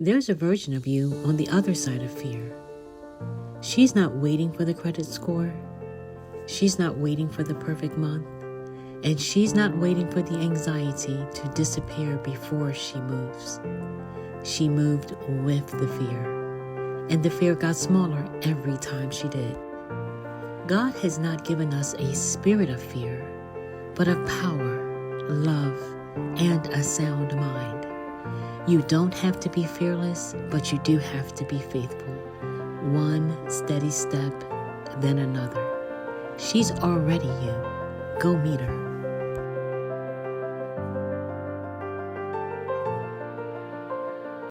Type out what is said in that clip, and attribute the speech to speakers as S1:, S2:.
S1: There's a version of you on the other side of fear. She's not waiting for the credit score. She's not waiting for the perfect month. And she's not waiting for the anxiety to disappear before she moves. She moved with the fear, and the fear got smaller every time she did. God has not given us a spirit of fear, but of power, love, and a sound mind. You don't have to be fearless, but you do have to be faithful. One steady step, then another. She's already you. Go meet her.